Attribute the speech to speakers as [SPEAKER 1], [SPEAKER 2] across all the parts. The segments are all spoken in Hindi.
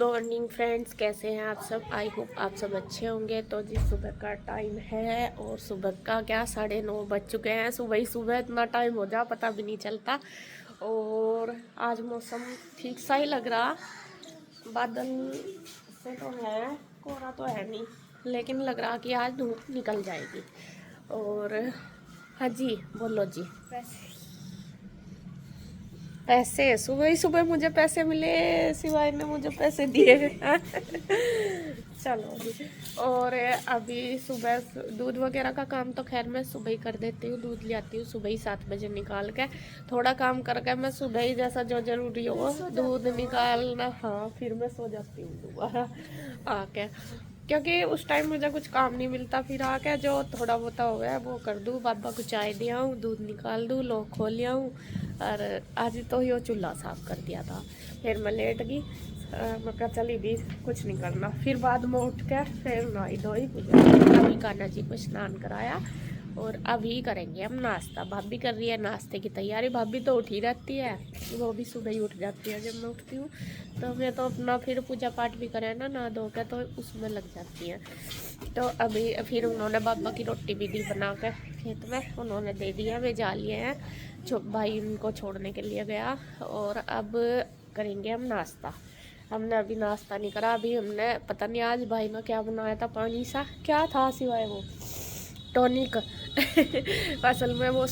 [SPEAKER 1] गुड मॉर्निंग फ्रेंड्स, कैसे हैं आप सब। आई होप आप सब अच्छे होंगे। तो जी सुबह का टाइम है और सुबह का क्या 9:30 बज चुके हैं। सुबह ही सुबह इतना टाइम हो जा पता भी नहीं चलता। और आज मौसम ठीक सा ही लग रहा, बादल से तो है, कोहरा तो है नहीं, लेकिन लग रहा कि आज धूप निकल जाएगी। और हाँ जी बोलो जी। पैसे सुबह ही सुबह मुझे पैसे मिले, सिवाय ने मुझे पैसे दिए। चलो जी। और अभी सुबह दूध वगैरह का काम तो खैर मैं सुबह ही कर देती हूँ, दूध ले आती हूँ सुबह ही 7 बजे निकाल के। थोड़ा काम करके मैं सुबह ही जैसा जो जरूरी हो दूध निकालना, हाँ फिर मैं सो जाती हूँ दोबारा आके, क्योंकि उस टाइम मुझे कुछ काम नहीं मिलता। फिर आके जो थोड़ा बहुत हो गया वो कर दूँ, बाबा को चाय दिया हूँ, दूध निकाल दूँ, लॉक खोल लिया हूँ। और आज तो यो चूल्हा साफ कर दिया था। फिर मैं लेट गई, मैं कहा चली भी कुछ नहीं करना। फिर बाद में उठ के फिर नहाई धोई पूजा, अभी कान्हा जी को स्नान कराया और अभी करेंगे हम नाश्ता। भाभी कर रही है नाश्ते की तैयारी। भाभी तो उठी रहती है, वो भी सुबह ही उठ जाती है जब मैं उठती हूँ। तो मैं तो अपना फिर पूजा पाठ भी करें ना धो के, तो उसमें लग जाती है। तो अभी फिर उन्होंने बाबा की रोटी भी दी बना के, खेत में उन्होंने दे दिया, वे जा लिए हैं। भाई उनको छोड़ने के लिए गया। और अब करेंगे हम नाश्ता। हमने अभी नाश्ता नहीं करा। अभी हमने पता नहीं आज भाई ने क्या बनाया था, पानी सा क्या था सिवाय वो टॉनिक। असल में वो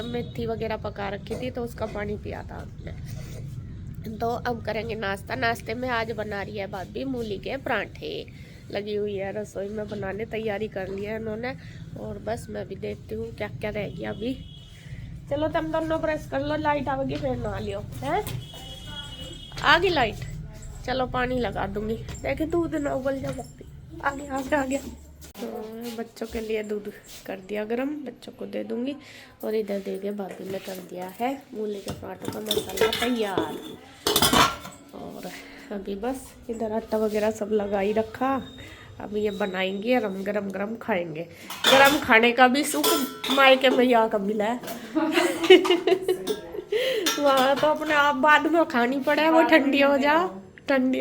[SPEAKER 1] मेथी वगैरह पका रखी थी तो उसका पानी पिया था हमने। तो अब करेंगे नाश्ता। नाश्ते में आज बना रही है भाभी मूली के परांठे, लगी हुई है रसोई में बनाने, तैयारी कर ली है उन्होंने। और बस मैं भी देखती हूँ क्या क्या रह गया अभी। चलो तुम दोनों प्रेस कर लो, लाइट आवेगी फिर नहा लियो। है आ गई लाइट, चलो पानी लगा दूंगी। देखे दूध ना उबल जा सकती। आ गया। तो बच्चों के लिए दूध कर दिया गरम, बच्चों को दे दूंगी। और इधर देखिए भाभी ने कर दिया है मूली के पराठों का मसाला तैयार। और अभी बस इधर आटा वगैरह सब लगा ही रखा। अब ये बनाएंगे और हम गरम गरम खाएंगे। गरम खाने का भी सुख मायके में यहाँ का मिला है। वहाँ तो अपने आप बाद में खानी पड़े, वो ठंडी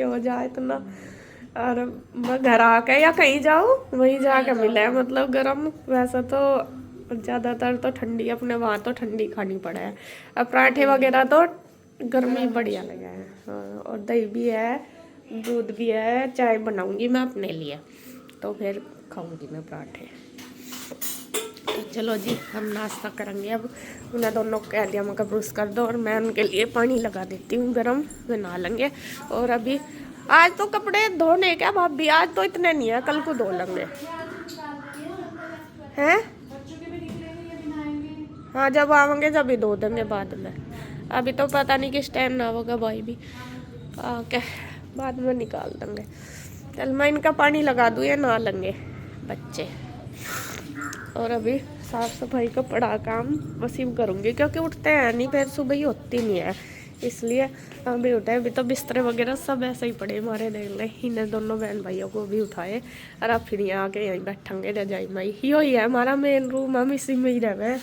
[SPEAKER 1] हो जाए इतना। और मैं घर आके या कहीं जाऊँ वहीं जाके मिले, मतलब गरम। वैसे तो ज़्यादातर तो ठंडी, अपने वहाँ तो ठंडी खानी पड़े है। अब पराठे वगैरह तो गर्मी बढ़िया लगा है। हाँ, और दही भी है, दूध भी है, चाय बनाऊंगी मैं अपने लिए, तो फिर खाऊंगी मैं पराठे। तो चलो जी हम नाश्ता करेंगे अब। उन्हें दोनों को कह दिया मैं ब्रश कर दो, और मैं उनके लिए पानी लगा देती हूँ गरम, वे नहा लेंगे। और अभी आज तो कपड़े धोने क्या भाभी, आज तो इतने नहीं है, कल को धो लेंगे। हैं हाँ जब आवेंगे जब ही धो देंगे बाद में। अभी तो पता नहीं किस टाइम ना होगा, भाई भी आके बाद में निकाल देंगे। चल मैं इनका पानी लगा दूँ, ये नहा लेंगे बच्चे। और अभी साफ सफाई का बड़ा काम वसीम करूँगी, क्योंकि उठते हैं नहीं, फिर सुबह ही होती नहीं है, इसलिए अभी उठे। अभी तो बिस्तर वगैरह सब ऐसे ही पड़े हमारे, देख ले इन्हें दोनों बहन भाइयों को भी उठाए। और अब फिर यहाँ आके यहीं बैठेंगे रजाई में ही। यो ही है हमारा मेन रूम, हम इसी में ही रहे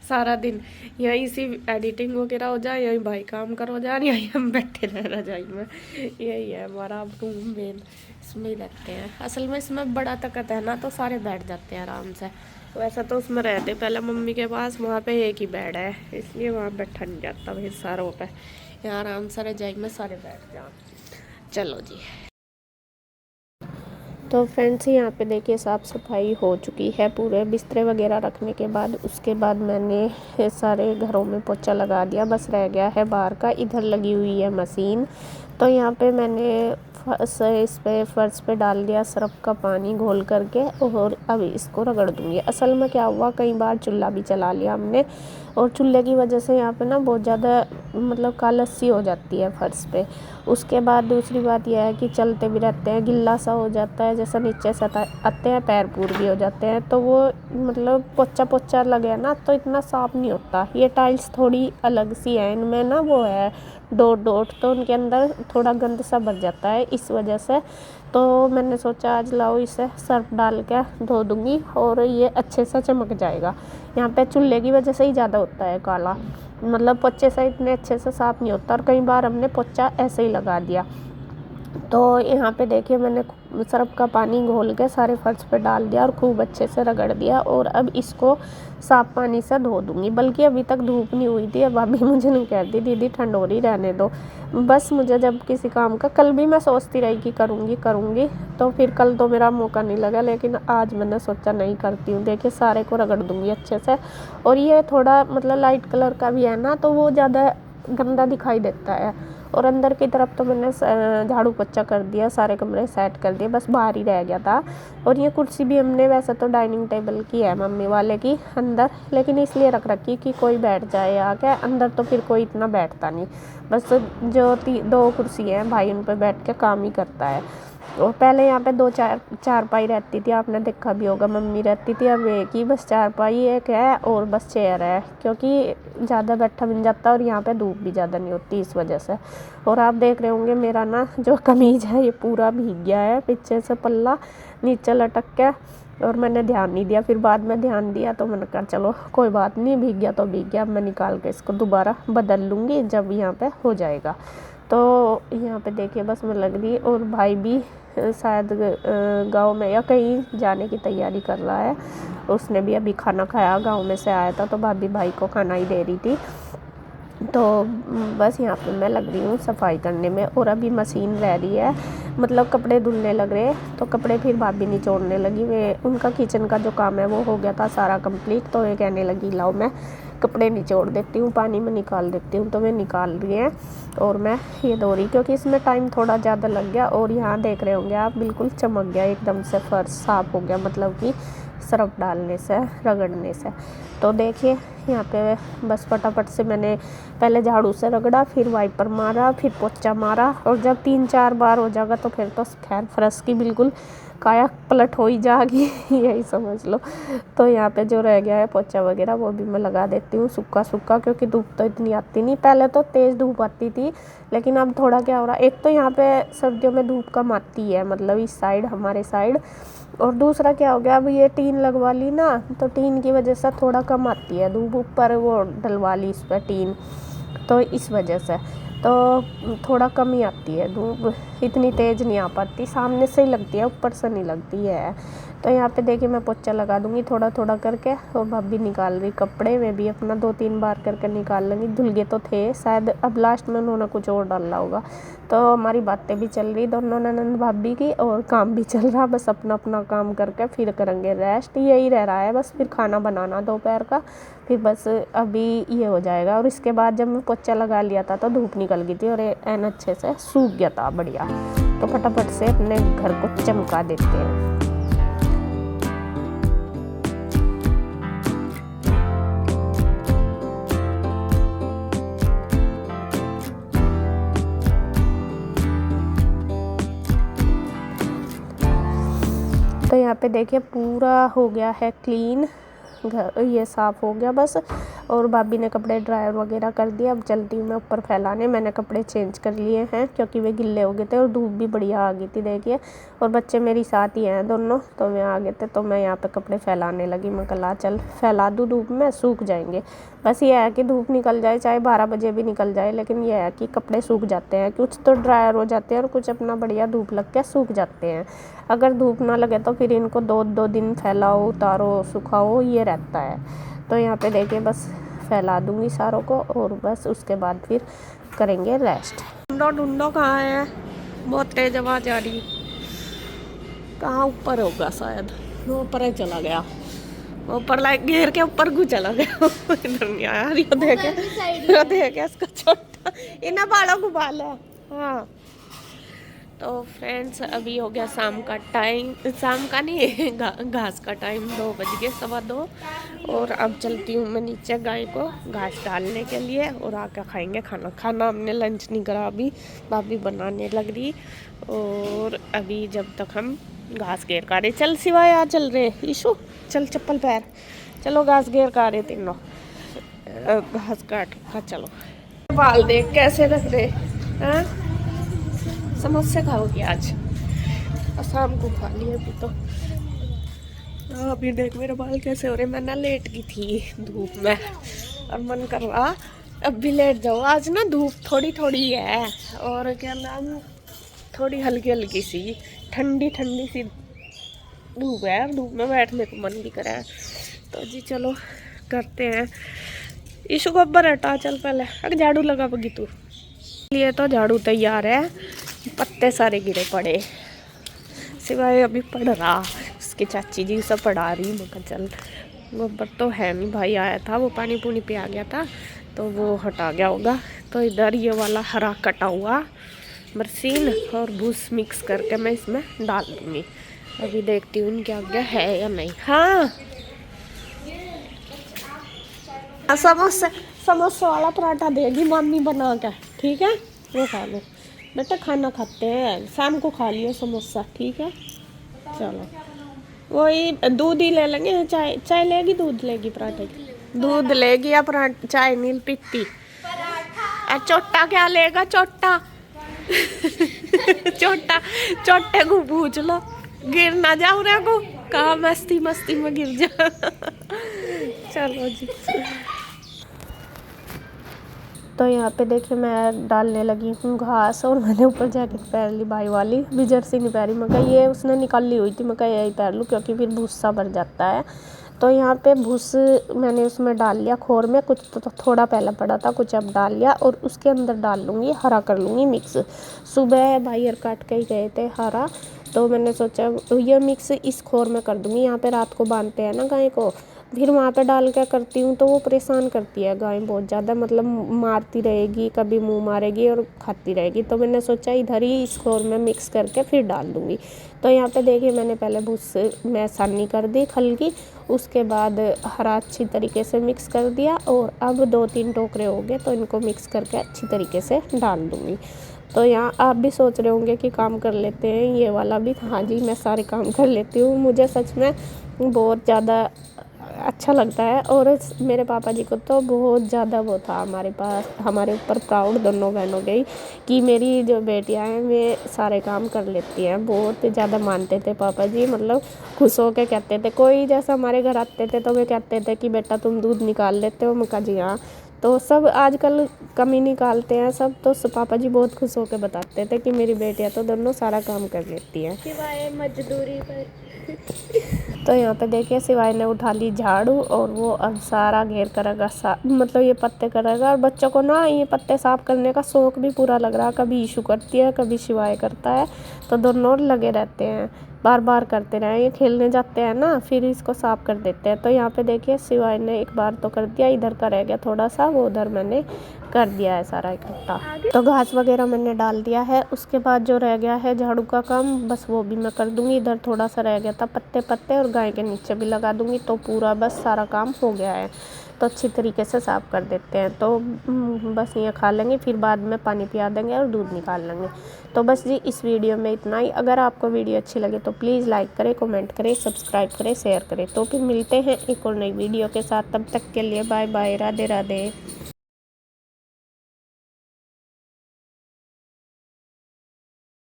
[SPEAKER 1] सारा दिन। यहीं इसी एडिटिंग वगैरह हो जाए, यहीं भाई काम करो जाए, यहीं हम बैठे रहे रजाई में। यही है हमारा रूम मेन, इसमें ही रहते हैं। असल में इसमें बड़ा तकत है ना, तो सारे बैठ जाते हैं आराम से। वैसा तो उसमें रहते पहले मम्मी के पास, वहाँ पे एक ही बेड है, इसलिए वहाँ बैठा नहीं जाता भाई सारों पे। यहाँ आराम से रजाई में सारे बैठ जाओ। चलो जी। तो फ्रेंड्स यहाँ पे देखिए साफ़ सफाई हो चुकी है पूरे बिस्तर वगैरह रखने के बाद। उसके बाद मैंने सारे घरों में पोछा लगा दिया, बस रह गया है बाहर का। इधर लगी हुई है मशीन, तो यहाँ पे मैंने इस पे फर्श पे डाल दिया सर्फ का पानी घोल करके, और अब इसको रगड़ दूँगी। असल में क्या हुआ, कई बार चूल्हा भी चला लिया हमने, और चूल्हे की वजह से यहाँ पे ना बहुत ज़्यादा मतलब कालसी हो जाती है फर्श पे। उसके बाद दूसरी बात यह है कि चलते भी रहते हैं, गिल्ला सा हो जाता है, जैसा नीचे से आते हैं पैर पूर भी हो जाते हैं, तो वो मतलब पोछा लगे ना तो इतना साफ नहीं होता। ये टाइल्स थोड़ी अलग सी है, इनमें ना वो है डॉट, तो उनके अंदर थोड़ा गंद सा भर जाता है, इस वजह से। तो मैंने सोचा आज लाओ इसे सर्फ डाल के धो दूँगी और ये अच्छे से चमक जाएगा। यहाँ पे चूल्हे की वजह से ही ज़्यादा होता है काला, मतलब पोछे से इतने अच्छे से साफ़ नहीं होता। और कई बार हमने पोछा ऐसे ही लगा दिया, तो यहाँ पे देखिए मैंने सर्फ का पानी घोल के सारे फर्श पे डाल दिया और खूब अच्छे से रगड़ दिया, और अब इसको साफ पानी से धो दूँगी। बल्कि अभी तक धूप नहीं हुई थी। अब भाभी मुझे नहीं कहती दीदी ठंड हो रही, रहने दो। बस मुझे जब किसी काम का, कल भी मैं सोचती रही कि करूँगी, तो फिर कल तो मेरा मौका नहीं लगा, लेकिन आज मैंने सोचा नहीं करती हूँ। देखिए सारे को रगड़ दूँगी अच्छे से। और ये थोड़ा मतलब लाइट कलर का भी है ना, तो वो ज़्यादा गंदा दिखाई देता है। और अंदर की तरफ तो मैंने झाड़ू पोछा कर दिया, सारे कमरे सेट कर दिए, बस बाहर ही रह गया था। और ये कुर्सी भी हमने वैसे तो डाइनिंग टेबल की है मम्मी वाले की अंदर, लेकिन इसलिए रख रखी कि कोई बैठ जाए आके अंदर, तो फिर कोई इतना बैठता नहीं। बस जो 2 कुर्सी हैं भाई उन पर बैठ के काम ही करता है। और पहले यहाँ पे 2 चारपाई रहती थी, आपने देखा भी होगा, मम्मी रहती थी। अब एक ही बस चारपाई एक है और बस चेयर है, क्योंकि ज़्यादा बैठा मिल जाता है और यहाँ पे धूप भी ज़्यादा नहीं होती इस वजह से। और आप देख रहे होंगे मेरा ना जो कमीज़ है ये पूरा भीग गया है, पीछे से पल्ला नीचे लटक के, और मैंने ध्यान नहीं दिया। फिर बाद में ध्यान दिया तो मैंने कहा चलो कोई बात नहीं, भीग गया तो भीग गया, अब मैं निकाल के इसको दोबारा बदल लूँगी जब यहाँ पे हो जाएगा। तो यहाँ पे देखिए बस मैं लग रही, और भाई भी शायद गांव में या कहीं जाने की तैयारी कर रहा है। उसने भी अभी खाना खाया, गांव में से आया था, तो भाभी भाई को खाना ही दे रही थी। तो बस यहाँ पे मैं लग रही हूँ सफाई करने में। और अभी मशीन रह रही है, मतलब कपड़े धुलने लग रहे, तो कपड़े फिर भाभी निचोड़ने लगी। वे उनका किचन का जो काम है वो हो गया था सारा कंप्लीट, तो ये कहने लगी लाओ मैं कपड़े निचोड़ देती हूँ, पानी में निकाल देती हूँ। तो वे निकाल रही हैं और मैं ये धो रही, क्योंकि इसमें टाइम थोड़ा ज़्यादा लग गया। और यहाँ देख रहे होंगे आप, बिल्कुल चमक गया एकदम से, फर्श साफ़ हो गया, मतलब कि सर्फ डालने से, रगड़ने से। तो देखिए यहाँ पे बस फटाफट से मैंने पहले झाड़ू से रगड़ा, फिर वाइपर मारा, फिर पोछा मारा। और जब 3-4 बार हो जाएगा तो फिर तो खैर फर्श की बिल्कुल काया पलट हो ही जाएगी यही समझ लो। तो यहाँ पे जो रह गया है पोछा वगैरह वो भी मैं लगा देती हूँ सूखा सूखा, क्योंकि धूप तो इतनी आती नहीं। पहले तो तेज़ धूप आती थी, लेकिन अब थोड़ा क्या हो रहा है, एक तो यहाँ पे सर्दियों में धूप कम आती है, मतलब इस साइड, हमारे साइड। और दूसरा क्या हो गया, अब ये टीन लगवा ली ना, तो टीन की वजह से थोड़ा कम आती है धूप, ऊपर वो डलवा ली इस पर टीन, तो इस वजह से तो थोड़ा कम ही आती है धूप, इतनी तेज़ नहीं आ पाती, सामने से ही लगती है, ऊपर से नहीं लगती है। तो यहाँ पे देखिए मैं पोछा लगा दूँगी थोड़ा थोड़ा करके। और भाभी निकाल रही कपड़े, मैं भी अपना 2-3 बार करके निकाल लूँगी। धुल गए तो थे शायद, अब लास्ट में उन्होंने कुछ और डाला होगा। तो हमारी बातें भी चल रही दोनों ननद भाभी की, और काम भी चल रहा। बस अपना अपना काम करके फिर करेंगे रेस्ट, यही रह रहा है बस। फिर खाना बनाना दोपहर का, फिर बस अभी ये हो जाएगा। और इसके बाद जब मैं पोछा लगा लिया था तो धूप निकल गई थी और एन अच्छे से सूख गया था बढ़िया। तो फटाफट से अपने घर को चमका देते हैं। तो यहाँ पे देखिए पूरा हो गया है क्लीन, घर ये साफ़ हो गया बस। और भाभी ने कपड़े ड्रायर वगैरह कर दिया। अब चलती हूँ मैं ऊपर फैलाने। मैंने कपड़े चेंज कर लिए हैं क्योंकि वे गिल्ले हो गए थे और धूप भी बढ़िया आ गई थी देखिए। और बच्चे मेरी साथ ही हैं दोनों, तो वे आ गए थे, तो मैं यहाँ पे कपड़े फैलाने लगी। मैं कहा चल फैला दूँ, धूप में सूख जाएंगे। बस ये है कि धूप निकल जाए, चाहे 12 बजे भी निकल जाए, लेकिन ये है कि कपड़े सूख जाते हैं। कुछ तो ड्रायर हो जाते हैं और कुछ अपना बढ़िया धूप लग के सूख जाते हैं। अगर धूप ना लगे तो फिर इनको 2-2 दिन फैलाओ, उतारो, सुखाओ, ये रहता है। तो यहाँ पे देखिए बस फैला दूँगी सारों को, और बस उसके बाद फिर करेंगे रेस्ट। ढूंढो कहाँ है, बहुत तेज आवाज आ रही, कहाँ ऊपर होगा शायद, वो ऊपर ही चला गया, ऊपर लाइक घेर के ऊपर को चला गया इधर नहीं आया। ये देखे इसका छोटा इन्हें बालों को बाल है। हाँ तो फ्रेंड्स अभी हो गया शाम का टाइम, शाम का नहीं घास का टाइम, 2 बज गए, 2:15। और अब चलती हूँ मैं नीचे गाय को घास डालने के लिए, और आकर खाएंगे खाना। खाना हमने लंच नहीं करा अभी, भाभी बनाने लग रही। और अभी जब तक हम घास घेर का रहे, चल सिवाय आ चल रहे ईशु, चल चप्पल पैर, चलो घास घेर का रहे तीनों, घास काट का। चलो बाल देख कैसे लग रहे हैं, समोसे खाओगे आज, शाम को खा लिए अभी तो। अभी देख मेरे बाल कैसे हो रहे, मैं ना लेट गई थी धूप में और मन कर रहा अब भी लेट जाओ। आज ना धूप थोड़ी थोड़ी है और क्या नाम थोड़ी हल्की हल्की सी ठंडी ठंडी सी धूप है, धूप में बैठने को मन भी करा है। तो जी चलो करते हैं। ईशु को ऊपर हटा, चल पहले अगर झाड़ू लगा पगी तू। लिए तो झाड़ू तैयार है, पत्ते सारे गिरे पड़े, सिवाय अभी पढ़ रहा, उसकी चाची जी सब पढ़ा रही। मैं चल गोबर तो है नहीं, भाई आया था वो पानी पूनी पे आ गया था तो वो हटा गया होगा। तो इधर ये वाला हरा कटा हुआ बरसीन और भूस मिक्स करके मैं इसमें डाल दूँगी। अभी देखती हूँ क्या क्या है या नहीं। हाँ समोसा, समोसा वाला पराठा देगी मम्मी बना के, ठीक है वो खा लो बेटा। खाना खाते हैं, शाम को खा लियो समोसा, ठीक है। चलो वही दूध ही ले लेंगे, चाय चाय लेगी, दूध लेगी पराठे की, दूध लेगी या पराठा, चाय नील पीती। चोटा क्या लेगा, चोटा चोटा चोटे को पूछ लो, गिर ना जाओ रे को, कहा मस्ती मस्ती में गिर जा। चलो जी। तो यहाँ पे देखिए मैं डालने लगी हूँ घास, और मैंने ऊपर जैकेट पहन ली भाई वाली, भी जर्सी नहीं पहनी। मैं कहा ये उसने निकाल ली हुई थी, मैं कहा यही पहन लूँ क्योंकि फिर भूसा भर जाता है। तो यहाँ पे भूस मैंने उसमें डाल लिया खोर में, कुछ तो थोड़ा पहले पड़ा था, कुछ अब डाल लिया, और उसके अंदर डाल लूँगी, हरा कर लूँगी मिक्स। सुबह भाई हर काट के ही गए थे हरा, तो मैंने सोचा ये मिक्स इस खोर में कर दूँगी। यहाँ पे रात को बांधते हैं ना गाय को, फिर वहाँ पे डाल के करती हूँ तो वो परेशान करती है गाय बहुत ज़्यादा, मतलब मारती रहेगी, कभी मुंह मारेगी और खाती रहेगी। तो मैंने सोचा इधर ही इस खोर में मिक्स करके फिर डाल दूँगी। तो यहाँ पे देखिए मैंने पहले भूस में सानी कर दी खल की, उसके बाद हरा अच्छी तरीके से मिक्स कर दिया, और अब 2-3 टोकरे हो गए तो इनको मिक्स करके अच्छी तरीके से डाल दूँगी। तो यहाँ आप भी सोच रहे होंगे कि काम कर लेते हैं ये वाला भी। हाँ जी मैं सारे काम कर लेती हूँ, मुझे सच में बहुत ज़्यादा अच्छा लगता है। और मेरे पापा जी को तो बहुत ज़्यादा वो था हमारे पास, हमारे ऊपर प्राउड दोनों बहनों के, कि मेरी जो बेटियां हैं वे सारे काम कर लेती हैं। बहुत ज़्यादा मानते थे पापा जी, मतलब खुश होकर कहते थे। कोई जैसा हमारे घर आते थे तो वे कहते थे कि बेटा तुम दूध निकाल लेते हो, मैं कहा जी हाँ। तो सब आजकल कमी निकालते हैं सब, तो पापा जी बहुत खुश होकर बताते थे कि मेरी बेटियां तो दोनों सारा काम कर लेती हैं सिवाय मजदूरी पर। तो यहाँ पे देखिए सिवाय ने उठा ली झाड़ू, और वो अब सारा घेर करेगा, मतलब ये पत्ते करेगा। और बच्चों को ना ये पत्ते साफ करने का शौक भी पूरा लग रहा, कभी ईशू करती है कभी शिवाय करता है, तो दोनों लगे रहते हैं, बार बार करते रहे। ये खेलने जाते हैं ना फिर इसको साफ कर देते हैं। तो यहाँ पे देखिए शिवाय ने एक बार तो कर दिया, इधर का रह गया थोड़ा सा, वो उधर मैंने कर दिया है सारा इकट्ठा। तो घास वगैरह मैंने डाल दिया है, उसके बाद जो रह गया है झाड़ू का काम बस वो भी मैं कर दूंगी। इधर थोड़ा सा रह गया था पत्ते पत्ते, और गाय के नीचे भी लगा दूंगी, तो पूरा बस सारा काम हो गया है। तो अच्छी तरीके से साफ़ कर देते हैं, तो बस ये खा लेंगे, फिर बाद में पानी पिया देंगे और दूध निकाल लेंगे। तो बस जी इस वीडियो में इतना ही। अगर आपको वीडियो अच्छी लगे तो प्लीज़ लाइक करें, कमेंट करें, सब्सक्राइब करें, शेयर करें। तो फिर मिलते हैं एक और नई वीडियो के साथ, तब तक के लिए बाय बाय, राधे राधे।